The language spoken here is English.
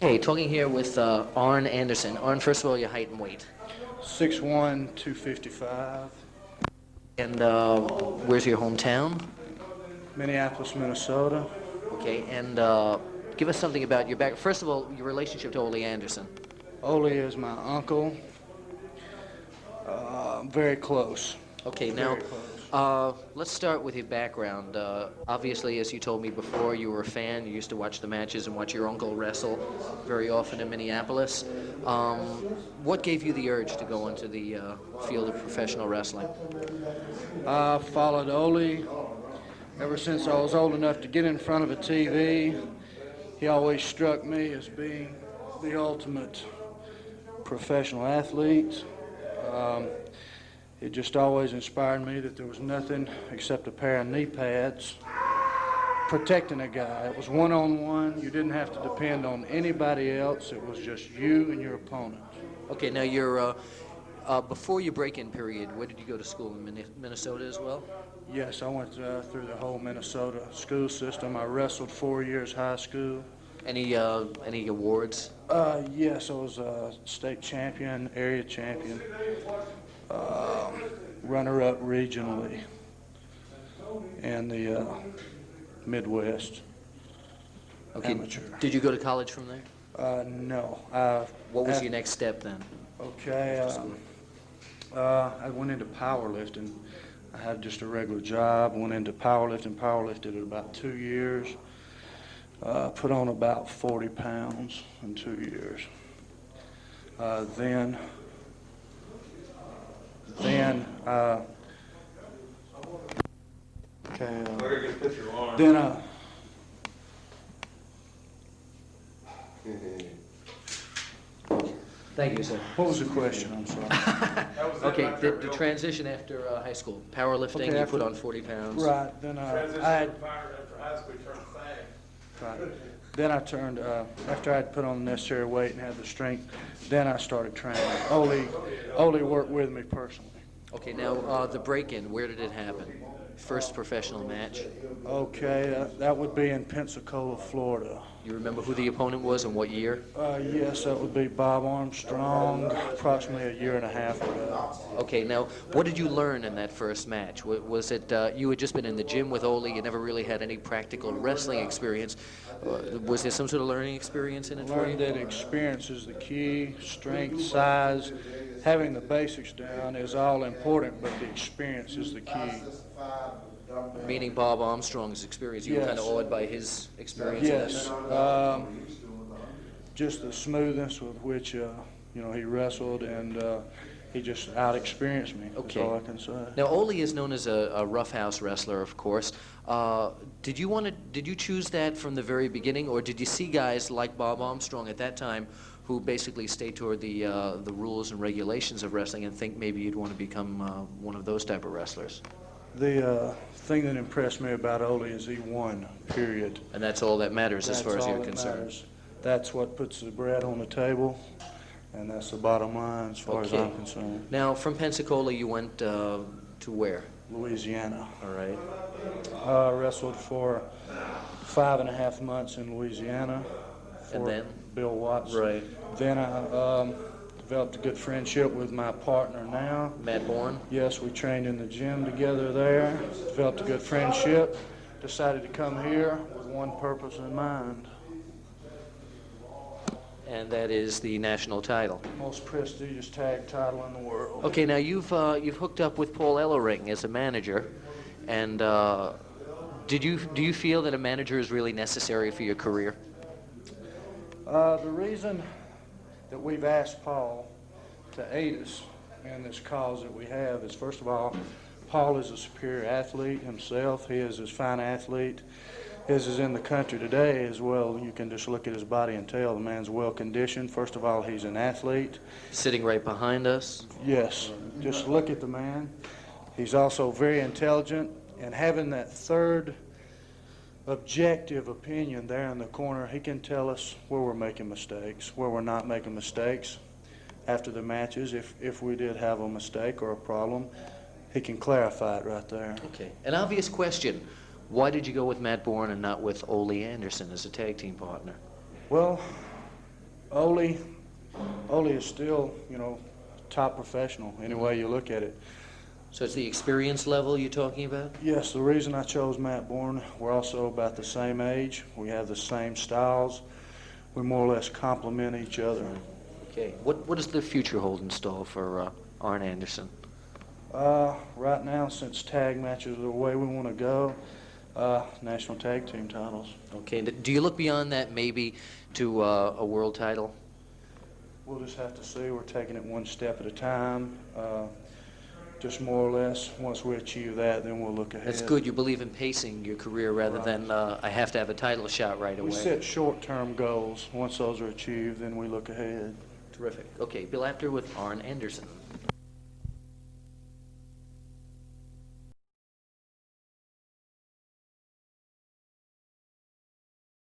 Hey, talking here with Arn Anderson. Arn, first of all, your height and weight. 6'1", 255, And where's your hometown? Minneapolis, Minnesota. Okay, and give us something about your back. First of all, your relationship to Ole Anderson. Ole is my uncle. Very close. Okay, Very now close. let's start with your background. Obviously, as you told me before, you were a fan. You used to watch the matches and watch your uncle wrestle very often in Minneapolis. What gave you the urge to go into the field of professional wrestling? I followed Ole ever since I was old enough to get in front of a TV. He always struck me as being the ultimate professional athlete. It just always inspired me that there was nothing except a pair of knee pads protecting a guy. It was one-on-one. You didn't have to depend on anybody else. It was just you and your opponent. Okay, now you're before your break-in period. Where did you go to school in Minnesota as well? Yes, I went through the whole Minnesota school system. I wrestled 4 years high school. Any awards? Yes, I was a state champion, area champion, runner-up regionally in the Midwest. Okay. Amateur. Did you go to college from there? No. What was your next step then? Okay. I went into powerlifting. I had just a regular job. Went into powerlifting. Powerlifted at about 2 years. Put on about 40 pounds in 2 years. Then Thank you, sir. what was the question? I'm sorry. Okay, the transition after high school, powerlifting, Okay, you put after- on 40 pounds. Right. Then Right. Then I turned, after I'd put on the necessary weight and had the strength, then I started training. Ole worked with me personally. Okay, now the break-in, where did it happen? First professional match. Okay, that would be in Pensacola, Florida. You remember who the opponent was and what year? Yes, that would be Bob Armstrong, approximately a year and a half ago. Okay, now what did you learn in that first match? Was it you had just been in the gym with Ole, you never really had any practical wrestling experience. Was there some sort of learning experience in it for you? Learned that experience is the key, strength, size, having the basics down is all important, but the experience is the key. Meaning Bob Armstrong's experience, you were kind of Yes. awed by his experience? Yes, just the smoothness with which he wrestled, and he just out-experienced me. Okay. That's all I can say. Now Ole is known as a roughhouse wrestler, of course. Did you choose that from the very beginning, or did you see guys like Bob Armstrong at that time who basically stay toward the rules and regulations of wrestling and think maybe you'd want to become one of those type of wrestlers? The thing that impressed me about Ole is he won, period. And that's all that matters as far as you're That's all that concerned. matters. That's what puts the bread on the table, and that's the bottom line as far as Okay. I'm concerned. Now, from Pensacola, you went to where? Louisiana. All right. Wrestled for 5.5 months in Louisiana And for then? Bill Watts. Right. Then I developed a good friendship with my partner now. Matt Bourne? Yes, we trained in the gym together there, developed a good friendship, decided to come here with one purpose in mind. And that is the national title. Most prestigious tag title in the world. Okay, now you've hooked up with Paul Ellering as a manager, and do you feel that a manager is really necessary for your career? The reason that we've asked Paul to aid us in this cause that we have is, first of all, Paul is a superior athlete himself. He is as fine an athlete as is in the country today as well. You can just look at his body and tell the man's well conditioned. First of all, he's an athlete. Sitting right behind us. Yes, just look at the man. He's also very intelligent, and having that third objective opinion there in the corner, he can tell us where we're making mistakes, where we're not making mistakes. After the matches, if we did have a mistake or a problem, he can clarify it right there. Okay. An obvious question. Why did you go with Matt Bourne and not with Ole Anderson as a tag team partner? Well, Ole, Ole is still, top professional, any way you look at it. So it's the experience level you're talking about? Yes, the reason I chose Matt Bourne, we're also about the same age. We have the same styles. We more or less complement each other. Okay. What does the future hold in store for Arn Anderson? Right now, since tag matches are the way we want to go, national tag team titles. Okay. Do you look beyond that maybe to a world title? We'll just have to see. We're taking it one step at a time. Just more or less, once we achieve that, then we'll look ahead. That's good. You believe in pacing your career rather than I have to have a title shot right away. We set short-term goals. Once those are achieved, then we look ahead. Terrific. Okay, Bill Apter with Arn Anderson.